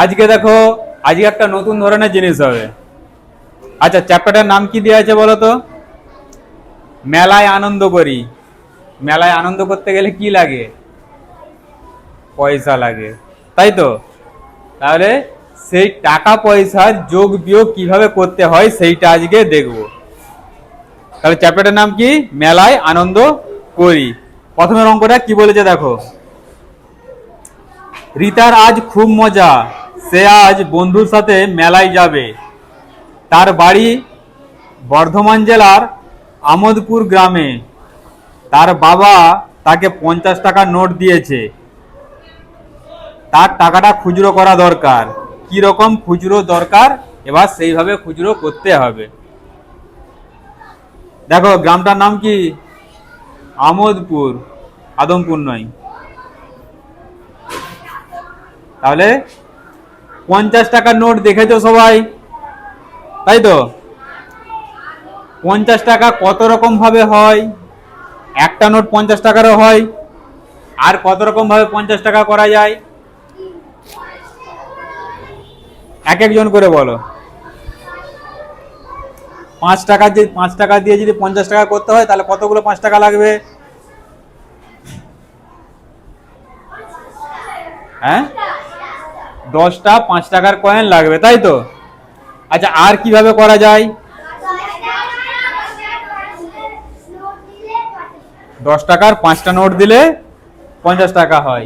আজকে দেখো, আজকে একটা নতুন ধরনের জিনিস হবে। আচ্ছা, চ্যাপ্টারটার নাম কি দেওয়া আছে বলো তো? মেলায় আনন্দ করি। মেলায় আনন্দ করতে গেলে কি লাগে? পয়সা লাগে, তাই তো? তাহলে সেই টাকা পয়সার যোগ বিয়োগ কিভাবে করতে হয় সেইটা আজকে দেখব। তাহলে চ্যাপ্টারটার নাম কি? মেলায় আনন্দ করি। প্রথমের অঙ্কটা কি বলেছে দেখো। রিতার আজ খুব মজা, সে আজ বন্ধুর সাথে মেলায় যাবে। তার বাড়ি বর্ধমান জেলার আমোদপুর গ্রামে। তার বাবা তাকে 50 টাকার নোট দিয়েছে। তার টাকাটা খুচরো করা দরকার। কি রকম খুচরো দরকার, এবার সেইভাবে খুচরো করতে হবে। দেখো গ্রামটার নাম কি? আমোদপুর, আদমপুর নয়। তাহলে 50 টাকার নোট দেখেছো সবাই, তাই তো? 50 টাকা কত রকম ভাবে হয়? একটা নোট 50 টাকারও হয়। আর কত রকম ভাবে 50 টাকা করা যায়? এক একজন করে বলো। 5 টাকা, যে 5 টাকা দিয়ে যদি 50 টাকা করতে হয় তাহলে কতগুলো 5 টাকা লাগবে? হ্যাঁ, 10টা 5 টাকার কয়েন লাগবে, তাই তো? আচ্ছা, আর কিভাবে করা যায়? 10 টাকার 5টা নোট দিলে 50 টাকা হয়।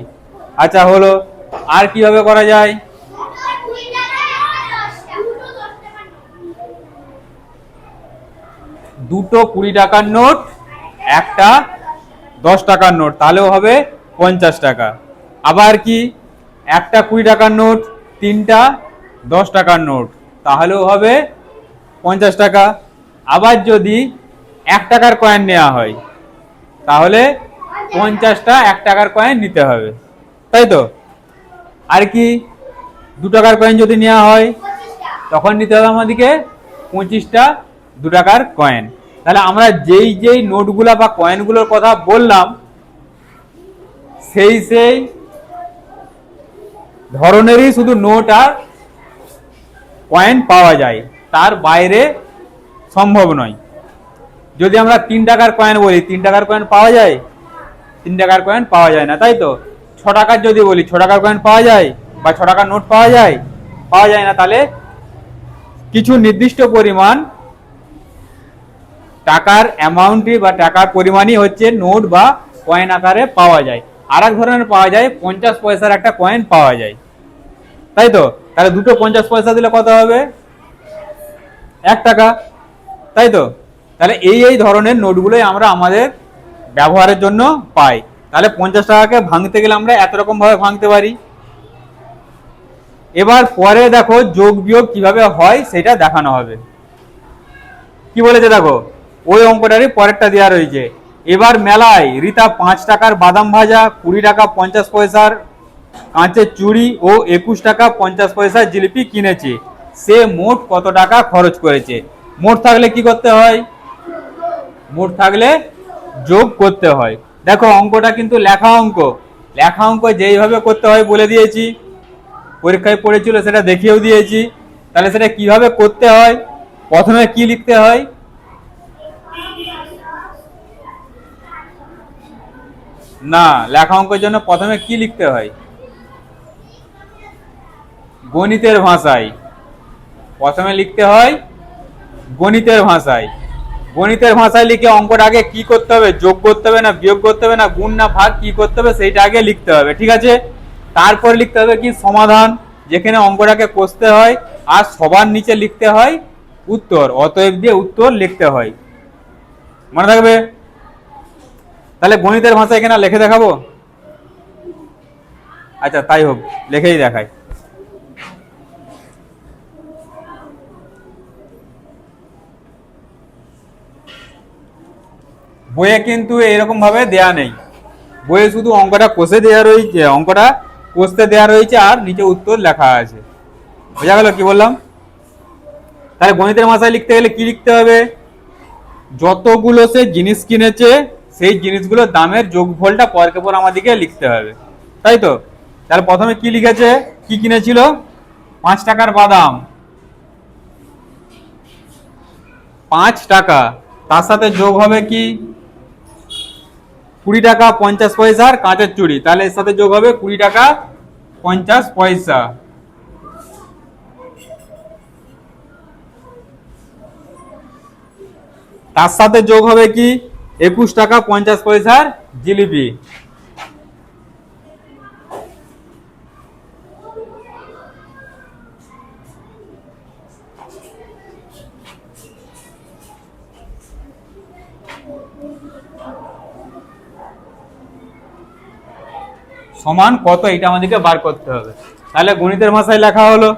আচ্ছা হলো, আর কিভাবে করা যায়? দুটো 20 টাকার নোট, একটা 10 টাকার নোট, তাহলেও হবে 50 টাকা। আবার কি, একটা 20 টাকার নোট, তিনটা 10 টাকার নোট, তাহলেও হবে 50 টাকা। আবার যদি 1 টাকার কয়েন নেওয়া হয় তাহলে 50টা 1 টাকার কয়েন নিতে হবে, তাই তো? আর কি, 2 টাকার কয়েন যদি নেওয়া হয় তখন নিতে হবে আমাদেরকে 25টা 2 টাকার কয়েন। তাহলে আমরা যেই যেই নোটগুলা বা কয়েনগুলোর কথা বললাম সেই সেই ধরনেরই শুধু নোট আর কয়েন পাওয়া যায়, তার বাইরে সম্ভব নয়। যদি আমরা 3 টাকার কয়েন বলি, 3 টাকার কয়েন পাওয়া যায়? 3 টাকার কয়েন পাওয়া যায় না, তাই তো? 6 টাকার যদি বলি, 6 টাকার কয়েন পাওয়া যায়? বা 6 টাকার নোট পাওয়া যায়? পাওয়া যায় না। তাহলে কিছু নির্দিষ্ট পরিমাণ টাকার অ্যামাউন্টই বা টাকার পরিমাণই হচ্ছে নোট বা কয়েন আকারে পাওয়া যায়। আর এক ধরনের পাওয়া যায়, 50 পয়সার একটা কয়েন পাওয়া যায়, তাই তো? তাহলে দুটো 50 পয়সা দিলে কত হবে? 1 টাকা, তাই তো? তাহলে এই এই ধরনের নোটগুলোই আমরা আমাদের ব্যবহারের জন্য পাই। তাহলে 50 টাকাকে ভাঙতে গেলে আমরা এত রকম ভাবে ভাঙতে পারি। এবার পরে দেখো যোগ বিয়োগ কিভাবে হয় সেটা দেখানো হবে। কি বলেছে দেখো, ওই অঙ্কটারই পরেরটা দেওয়া রয়েছে। এবার মেলায় রিতা 5 টাকার বাদাম ভাজা, 20 টাকা 50 পয়সার কাঁচের চুড়ি ও 21 টাকা 50 পয়সার জিলিপি কিনেছে। সে মোট কত টাকা খরচ করেছে? মোট থাকলে কি করতে হয়? মোট থাকলে যোগ করতে হয়। দেখো অঙ্কটা কিন্তু লেখা অঙ্ক। লেখা অঙ্ক যেইভাবে করতে হয় বলে দিয়েছি, পরীক্ষায় পড়েছিল সেটা দেখিয়েও দিয়েছি। তাহলে সেটা কিভাবে করতে হয়, প্রথমে কি লিখতে হয়? না, লেখা অঙ্কের জন্য প্রথমে কি লিখতে হয়? গণিতের ভাষায় প্রথমে লিখতে হয়, গণিতের ভাষায়। গণিতের ভাষায় লিখে অঙ্কটা আগে কি করতে হবে? যোগ করতে হবে না বিয়োগ করতে হবে না গুণ না ভাগ, কি করতে হবে সেইটা আগে লিখতে হবে, ঠিক আছে? তারপর লিখতে হবে কি? সমাধান, যেখানে অঙ্কটাকে কষতে হয়। আর সবার নিচে লিখতে হয় উত্তর, অতএব দিয়ে উত্তর লিখতে হয়। মনে থাকবে? তাহলে গণিতের ভাষা এখানে লিখে দেখাবো। আচ্ছা তাই হোক, লিখেই দেখাই। বইয়ে কিন্তু এরকম ভাবে দেয়া নেই। বইয়ে শুধু অঙ্কটা কষে দেওয়া রয়েছে, অঙ্কটা কষতে দেওয়া রয়েছে আর নিচে উত্তর লেখা আছে। বোঝা গেল কি বললাম? তাহলে গণিতের ভাষায় লিখতে গেলে কি লিখতে হবে? যতগুলো সে জিনিস কিনেছে সেই জিনিসগুলোর দামের যোগফলটা পরকে পর আমাদেরকে লিখতে হবে, তাই তো? তাহলে প্রথমে কি লিখেছে, কি কিনেছিল? 5 টাকার বাদাম 5 টাকা, তার সাথে যোগ হবে কি 20 টাকা 50 পয়সার কাঁচের চুড়ি, তাহলে এর সাথে যোগ হবে 20 টাকা 50 পয়সা। তার সাথে যোগ হবে কি 21 টাকা 50 পয়সার জিলিপি। সমান কত, এটা আমাদেরকে বার করতে হবে। তাহলে গণিতের ভাষায় লেখা হলো।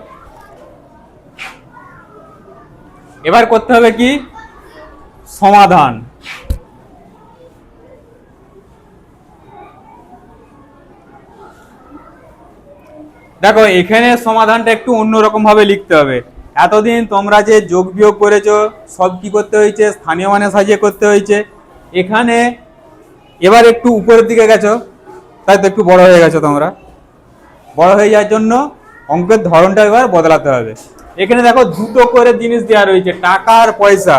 এবার করতে হবে কি সমাধান। দেখো এখানে সমাধানটা একটু অন্যরকম ভাবে লিখতে হবে। এতদিন তোমরা যে যোগ বিয়োগ করেছো সব কি করতে হয়েছে, স্থানীয় মানে সাজিয়ে করতে হয়েছে। এখানে এবার একটু উপরের দিকে গেছো, তাই তো একটু বড় হয়ে গেছো তোমরা। বড় হয়ে যাওয়ার জন্য অঙ্কের ধরনটা এবার বদলাতে হবে। এখানে দেখো দুটো করে জিনিস দেওয়া রয়েছে, টাকা আর পয়সা।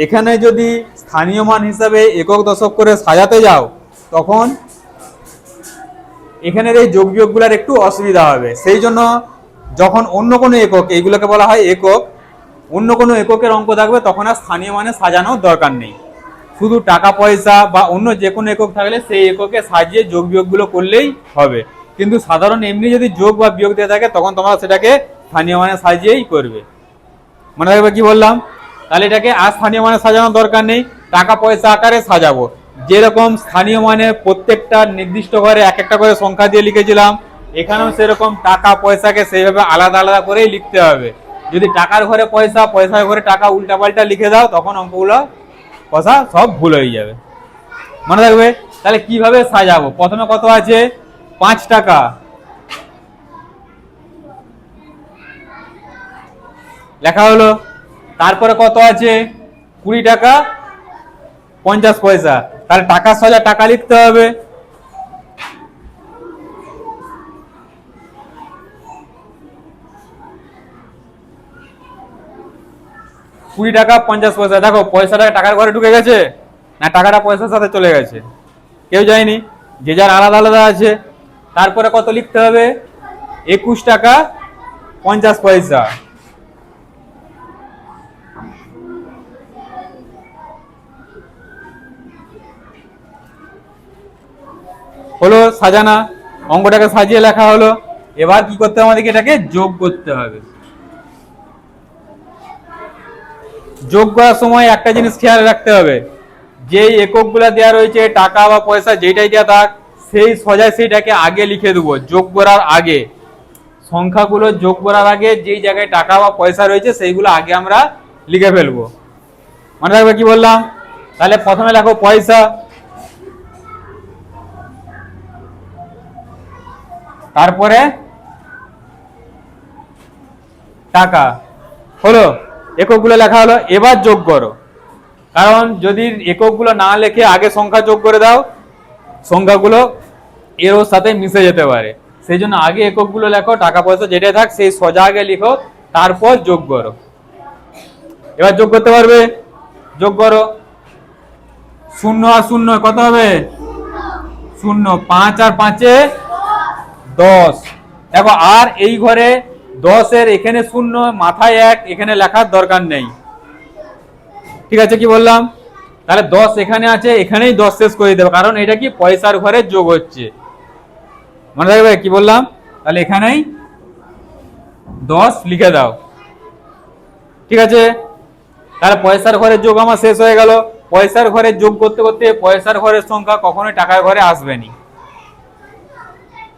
এখানে যদি স্থানীয় মান হিসাবে একক দশক করে সাজাতে যাও তখন এখানের এই যোগ বিয়োগগুলোর একটু অসুবিধা হবে। সেই জন্য যখন অন্য কোনো একক, এইগুলোকে বলা হয় একক, অন্য কোনো এককের অঙ্ক থাকবে তখন আর স্থানীয় মানে সাজানোর দরকার নেই। শুধু টাকা পয়সা বা অন্য যে কোনো একক থাকলে সেই এককে সাজিয়ে যোগ বিয়োগগুলো করলেই হবে। কিন্তু সাধারণ এমনি যদি যোগ বা বিয়োগ দিয়ে থাকে তখন তোমরা সেটাকে স্থানীয় মানে সাজিয়েই করবে। মনে রাখবে কি বললাম? তাহলে এটাকে আর স্থানীয় মানে সাজানোর দরকার নেই, টাকা পয়সা আকারে সাজাবো। যেরকম স্থানীয় মানে প্রত্যেকটা নির্দিষ্ট ঘরে এক একটা করে সংখ্যা দিয়ে লিখেছিলাম, এখানেও সেরকম টাকা পয়সাকে সেইভাবে আলাদা আলাদা করেই লিখতে হবে। যদি টাকার ঘরে পয়সা, পয়সার ঘরে টাকা উল্টাপাল্টা লিখে দাও তখন অঙ্কগুলো কথা সব ভুল হয়ে যাবে। মনে রাখবে। তাহলে কিভাবে সাজাবো? প্রথমে কত আছে 5 টাকা, লেখা হলো। তারপরে কত আছে 20 টাকা 50 পয়সা, তাহলে টাকার সাজা টাকা লিখতে হবে। কুড়ি টাকা 50 পয়সা। দেখো পয়সাটা টাকার ঘরে ঢুকে গেছে না টাকাটা পয়সার সাথে চলে গেছে? কেউ যায়নি, যে যার আলাদা আলাদা আছে। তারপরে কত লিখতে হবে 21 টাকা 50 পয়সা। হলো সাজানা, অঙ্কটাকে সাজিয়ে লেখা হলো। এবার কি করতে হবে, আমাদেরকে এটাকে যোগ করতে হবে। যোগ করার সময় একটা জিনিস খেয়াল রাখতে হবে, যেই এককগুলো দেওয়া রয়েছে টাকা বা পয়সা যেটাই দেওয়া থাক সেই সোজায় সেইটাকে আগে লিখে দেবো। যোগ করার আগে সংখ্যাগুলো যোগ করার আগে যেই জায়গায় টাকা বা পয়সা রয়েছে সেইগুলো আগে আমরা লিখে ফেলবো। মনে রাখবে কি বললাম? তাহলে প্রথমে লেখো পয়সা, তারপরে টাকা। হলো, এককগুলো লেখা হলো। এবার যোগ করো, কারণ যদি এককগুলো না লিখে আগে সংখ্যা যোগ করে দাও সংখ্যাগুলো এর সাথে মিশে যেতে পারে। সেই জন্য আগে এককগুলো লেখো, টাকা পয়সা যেটা থাক সেই সোজা আগে লিখো, তারপর যোগ করো। এবার যোগ করতে পারবে? যোগ করো। 0 আর 0 কত হবে? 0। 5 আর 5 10। দেখো আর এই ঘরে 10 এর এখানে 0 মাথায় 1 এখানে লেখার দরকার নেই। ঠিক আছে কি বললাম? তাহলে 10 এখানে আছে, এখানেই 10 শেষ করে দিতে হবে, কারণ এটা কি পয়সার ঘরে যোগ হচ্ছে। মনে রাখবে কি বললাম? তাহলে এখানেই 10 লিখে দাও। ঠিক আছে, তাহলে পয়সার ঘরে যোগ আমার শেষ হয়ে গেল। পয়সার ঘরে যোগ করতে করতে পয়সার ঘরের সংখ্যা কখনোই টাকার ঘরে আসবে না।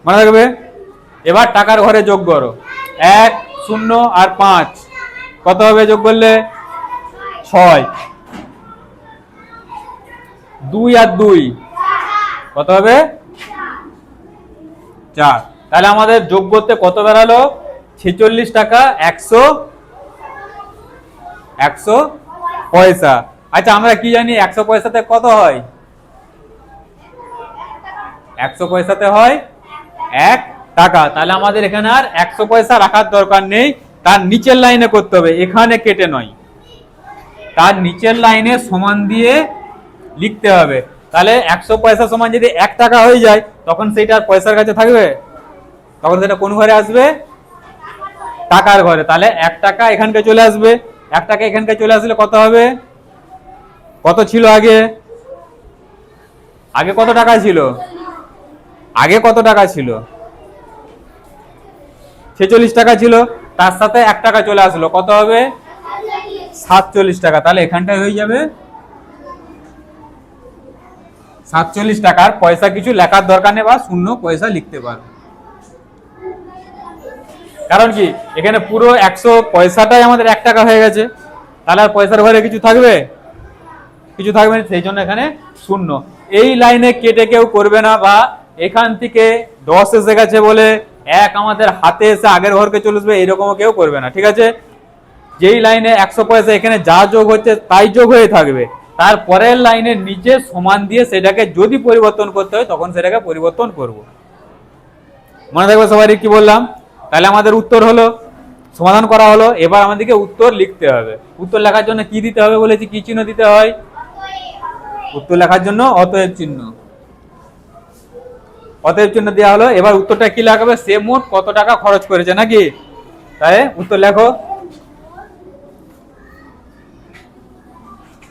মনে রাখবে। এবার টাকার ঘরে যোগ করো। 1 0 আর 5 কত হবে যোগ করলে? 6। 2 আর 2 কত হবে? 4। তাহলে আমাদের যোগ করতে কত বেরালো? 46 টাকা 100 পয়সা। আচ্ছা আমরা কি জানি 100 পয়সাতে কত হয়? 100 পয়সাতে হয় 1 টাকা। তাহলে আমাদের এখানে আর 100 পয়সা রাখার দরকার নেই, তার নিচের লাইনে করতে হবে, এখানে কেটে নয়, তার নিচের লাইনে সমান দিয়ে লিখতে হবে। তাহলে 100 পয়সা সমান যদি 1 টাকা হয়ে যায় তখন সেইটা আর পয়সার কাছে থাকবে, তখন সেটা কোন ঘরে আসবে? টাকার ঘরে। তাহলে 1 টাকা এখানকে চলে আসবে, 1 টাকা এখানকে চলে আসলে কত হবে? কত ছিল আগে? আগে কত টাকা ছিল? আগে কত টাকা ছিল? 46 টাকা ছিল, তার সাথে 1 টাকা চলে আসলো, কত হবে? 47 টাকা। তাহলে এখানটায় হয়ে যাবে 47 টাকার পয়সা কিছু লেখার দরকার নেই, বা শূন্য পয়সা লিখতে পারো। কারণ কি এখানে পুরো 100 পয়সাটাই আমাদের 1 টাকা হয়ে গেছে, তাহলে আর পয়সার ঘরে কিছু থাকবে? কিছু থাকবে না, সেই জন্য এখানে শূন্য। এই লাইনে কেটে কেউ করবে না, বা এখান থেকে 10 এসে গেছে বলে 1 আমাদের হাতে এসে আগের ঘরকে চলে আসবে, এইরকমও কেউ করবে না, ঠিক আছে? যেই লাইনে 100 পয়সা এখানে যা যোগ হচ্ছে তাই যোগ হয়ে থাকবে, তারপরের লাইনের নিচে সমান দিয়ে সেটাকে যদি পরিবর্তন করতে হয় তখন সেটাকে পরিবর্তন করব। মনে থাকবে সবারই কি বললাম? তাহলে আমাদের উত্তর হলো, সমাধান করা হলো। এবার আমাদেরকে উত্তর লিখতে হবে। উত্তর লেখার জন্য কি দিতে হবে বলেছি? কি চিহ্ন দিতে হয়? উত্তর লেখার জন্য অতএব চিহ্ন। অতএব চিহ্ন দেওয়া হলো। এবার উত্তরটা কি লেখাবে? সে মোট কত টাকা খরচ করেছে, নাকি? তাই উত্তর লেখো।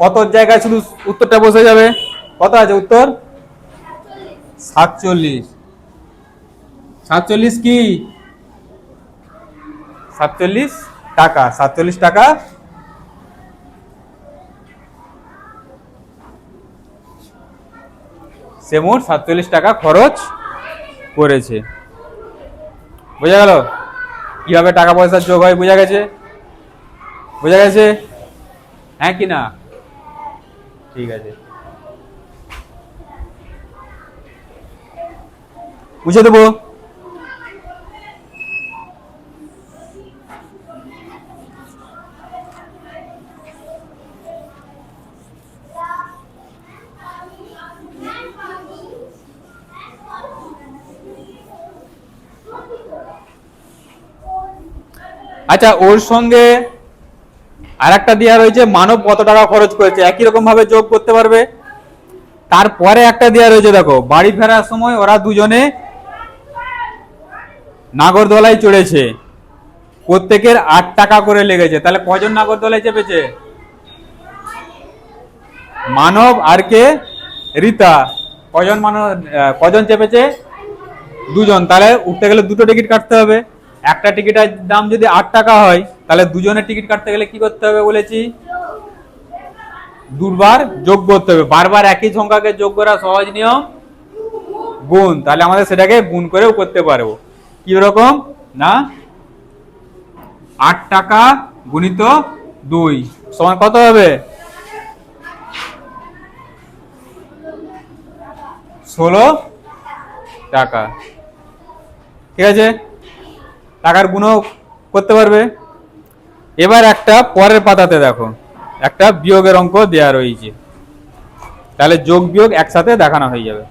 কত জায়গায় শুধু উত্তরটা বসে যাবে। কত আছে উত্তর? 47। 47 কি? 47 টাকা। 47 টাকা সে মোট 47 টাকা খরচ করেছে। বোঝা গেল কিভাবে টাকা পয়সার যোগ হয়? বোঝা গেছে? বোঝা গেছে? হ্যাঁ কি না? ঠিক আছে, বুঝে দেবো। আচ্ছা, ওর সঙ্গে আর একটা দেওয়া রয়েছে, মানব কত টাকা খরচ করেছে, একই রকম ভাবে যোগ করতে পারবে। তারপরে একটা দেওয়া রয়েছে, দেখো, বাড়ি ফেরার সময় ওরা দুজনে নাগরদোলায় চড়েছে, প্রত্যেকের 8 টাকা করে লেগেছে। তাহলে কজন নাগরদোলায় চেপেছে? মানব আর কে? রীতা। কজন মানব, কজন চেপেছে? দুজন। তাহলে উঠতে গেলে দুটো টিকিট কাটতে হবে। একটা টিকিটের দাম যদি 8 টাকা হয় তাহলে দুজনের টিকিট কাটতে গেলে কি করতে হবে বলেছি? দুবার যোগ করতে হবে। বারবার একই সংখ্যাকে যোগ করা সহজ নিয়ম, গুণ। তাহলে আমাদের সেটাকে গুণ করেও করতে পারবো। কি রকম না, 8 টাকা গুণিত 2 সমান কত হবে? 16 টাকা। ঠিক আছে, টাকার গুণও করতে পারবে। এবার একটা পরের পাতাতে দেখো, একটা বিয়োগের অঙ্ক দেয়া রয়েছে, তাহলে যোগ বিয়োগ একসাথে দেখানো হয়ে যাবে।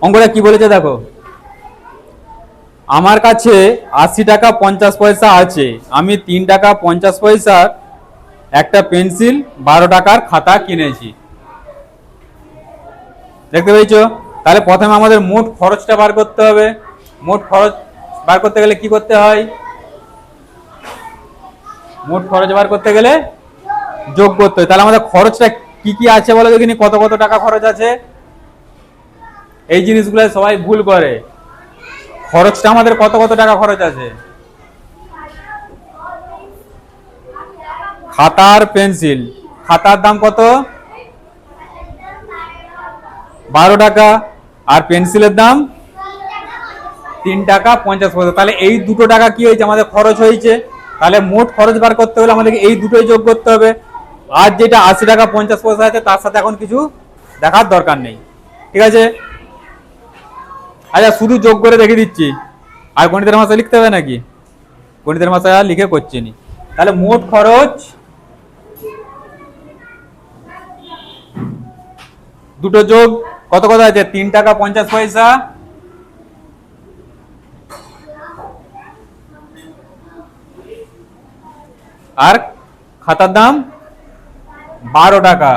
অঙ্কটা কি বলেছে দেখো, আমার কাছে 80 টাকা 50 পয়সা আছে, আমি 3 টাকা 50 পয়সার একটা পেন্সিল, 12 টাকার খাতা কিনেছি। দেখতে পেয়েছো? তাহলে প্রথমে আমাদের মোট খরচটা বার করতে হবে। মোট খরচ বার করতে গেলে কি করতে হয়? মোট খরচ বার করতে গেলে যোগ করতে হয়। তাহলে আমাদের খরচটা কি কি আছে বলো দেখিনি, কত কত টাকা খরচ আছে? এই জিনিসগুলো সবাই ভুল করে। খরচটা আমাদের কত কত টাকা খরচ আছে? খাতার পেন্সিল, খাতার দাম কত? 12 টাকা। আর পেন্সিলের দাম 3 টাকা 50 পয়সা। তাহলে এই দুটো টাকা কি হয়েছে? আমাদের খরচ হয়েছে। তাহলে মোট খরচ বার করতে হলে আমাদেরকে এই দুটোই যোগ করতে হবে। আর যেটা 80 টাকা 50 পয়সা আছে তার সাথে এখন কিছু দেখার দরকার নেই। ঠিক আছে, আচ্ছা শুধু যোগ করে দেখে দিচ্ছি, আর গণিতের ভাষায় লিখতে হবে নাকি? গণিতের ভাষায় আর লিখে করছি নি। তাহলে মোট খরচ দুটো যোগ কত কত আছে? 3 টাকা 50 পয়সা, আর খাতার দাম 12 টাকা।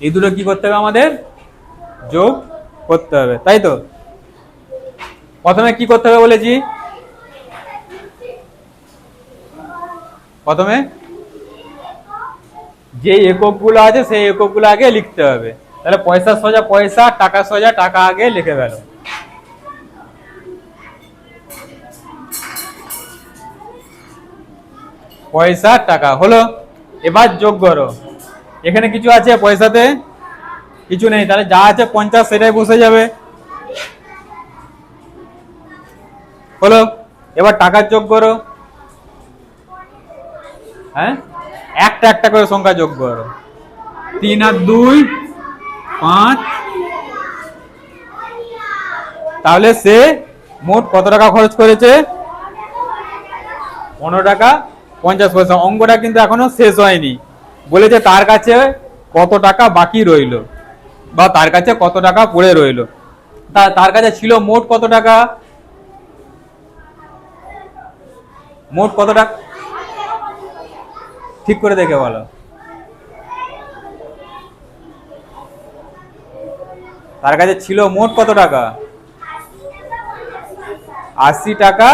এই দুটো কি করতে হবে? আমাদের যোগ করতে হবে, তাই তো? প্রথমে কি করতে হবে বলেছি? প্রথমে যে এককগুলো আছে সেই এককগুলো আগে লিখতে হবে। তাহলে পয়সা সোজা পয়সা, টাকা সোজা টাকা, আগে লিখে ফেলো। পয়সা টাকা হলো। এবার যোগ করো। এখানে কিছু আছে পয়সাতে? কিছু নেই, তাহলে যা আছে 50 সেটাই বসে যাবে। হলো। এবার টাকার যোগ করো। হ্যাঁ, একটা একটা করে সংখ্যা যোগ করো। 3 আর 2 5। তাহলে সে মোট কত টাকা খরচ করেছে? 15 টাকা 50 পয়সা। অঙ্কটা কিন্তু এখনো শেষ হয়নি। বলেছে তার কাছে কত টাকা বাকি রইল, বা তার কাছে কত টাকা পড়ে রইল। তার কাছে ছিল মোট কত টাকা? মোট কত টাকা ঠিক করে দেখে বলো। তার কাছে ছিল মোট কত টাকা? 80 টাকা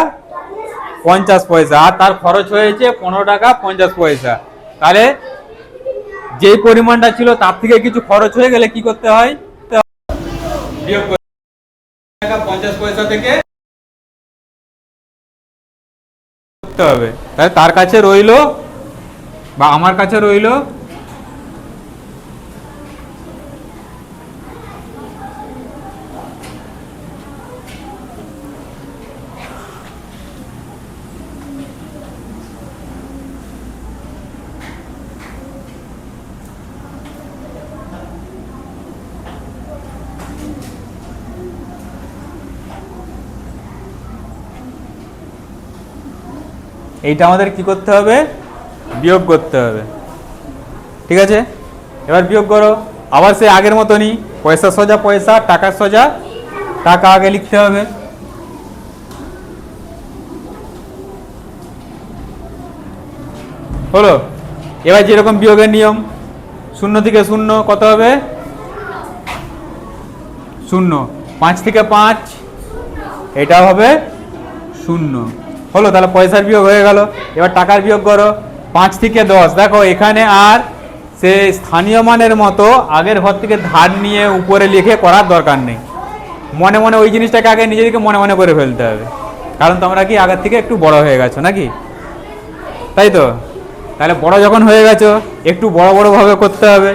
50 পয়সা, আর তার খরচ হয়েছে 15 টাকা 50 পয়সা। তাহলে যে পরিমাণটা ছিল তার থেকে কিছু খরচ হয়ে গেলে কি করতে হয়? বিয়োগ টাকা 50 পয়সা থেকে করতে হবে। তাহলে তার কাছে রইলো, বা আমার কাছে রইলো এইটা আমাদের কি করতে হবে? বিয়োগ করতে হবে। ঠিক আছে, এবার বিয়োগ করো। আবার সেই আগের মতনই পয়সা সোজা পয়সা, টাকা সোজা টাকা, আগে লিখতে হবে। হলো। এবার যেরকম বিয়োগের নিয়ম, 0 থেকে 0 কত হবে? 0। 5 থেকে 5 এটা হবে 0। হলো, তাহলে পয়সার বিয়োগ হয়ে গেল। এবার টাকার বিয়োগ করো। 5 থেকে 10। দেখো এখানে আর সে স্থানীয় মানের মতো আগের ঘর থেকে ধার নিয়ে উপরে লিখে করার দরকার নেই। মনে মনে ওই জিনিসটাকে আগে নিজেদেরকে মনে মনে করে ফেলতে হবে, কারণ তোমরা কি আগের থেকে একটু বড় হয়ে গেছো নাকি, তাই তো? তাহলে বড় যখন হয়ে গেছো একটু বড় বড় ভাবে করতে হবে।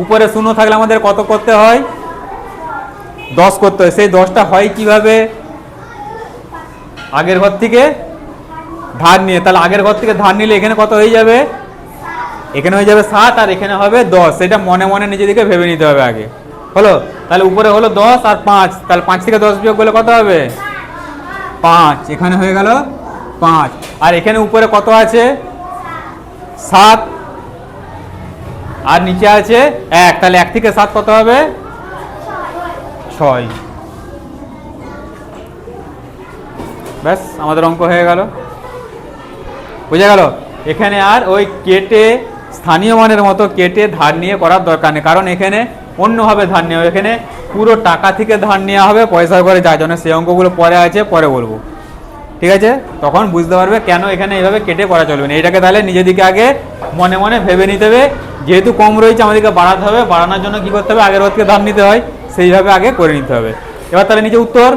উপরে 0 থাকলে আমাদের কত করতে হয়? 10 করতে হয়। সেই 10টা হয় কিভাবে? আগের ঘর থেকে ধার নিয়ে। তাহলে আগের ঘর থেকে ধার নিলে এখানে কত হয়ে যাবে? এখানে হয়ে যাবে 7, আর এখানে হবে 10। সেটা মনে মনে নিজেদেরকে ভেবে নিতে হবে আগে। হলো, তাহলে উপরে হলো 10 আর 5। তাহলে 5 থেকে 10 বিয়োগ করলে কত হবে? 5। এখানে হয়ে গেল 5। আর এখানে উপরে কত আছে? 7, আর নিচে আছে 1। তাহলে 1 থেকে 7 কত হবে? 6। ব্যাস, আমাদের অঙ্ক হয়ে গেল। বুঝে গেল? এখানে আর ওই কেটে স্থানীয় মানের মতো কেটে ধার নিয়ে করার দরকার নেই, কারণ এখানে অন্যভাবে ধার নেওয়া হবে। এখানে পুরো টাকা থেকে ধার নেওয়া হবে পয়সা করে, যার জন্য সেই অঙ্কগুলো পরে আছে, পরে বলবো। ঠিক আছে, তখন বুঝতে পারবে কেন এখানে এইভাবে কেটে করা চলবে না। এটাকে তাহলে নিজেদিকে আগে মনে মনে ভেবে নিতে হবে। যেহেতু কম রয়েছে আমাদেরকে বাড়াতে হবে, বাড়ানোর জন্য কি করতে হবে? আগের থেকে ধার নিতে হয়, সেইভাবে আগে করে নিতে হবে। এবার তাহলে নিচে উত্তর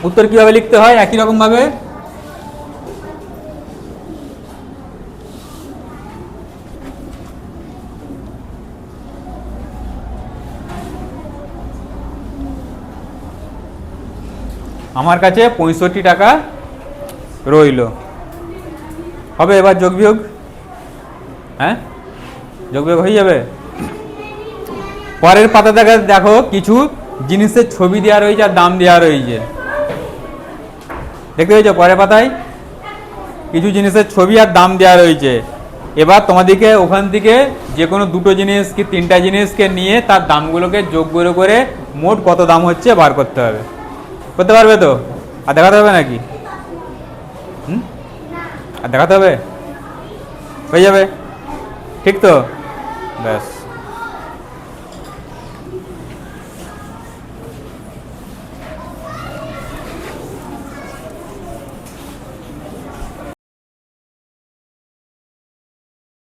উত্তর কিভাবে লিখতে হয়? একই রকম ভাবে আমার কাছে 65 টাকা রইল। হবে এবার যোগ বিয়োগ। হ্যাঁ, যোগ বিয়োগ হয়ে যাবে। পরের পাতা থেকে দেখো কিছু জিনিসের ছবি দেওয়া রয়েছে আর দাম দেওয়া রয়েছে, দেখতে পেয়েছো? পরের পাতায় কিছু জিনিসের ছবি আর দাম দেওয়া রয়েছে। এবার তোমাদেরকে ওখান থেকে যে কোনো দুটো জিনিস কি তিনটা জিনিসকে নিয়ে তার দামগুলোকে যোগ করে মোট কত দাম হচ্ছে বার করতে হবে। করতে পারবে তো? আর দেখাতে হবে নাকি? আর দেখাতে হবে? হয়ে যাবে, ঠিক তো? ব্যাস।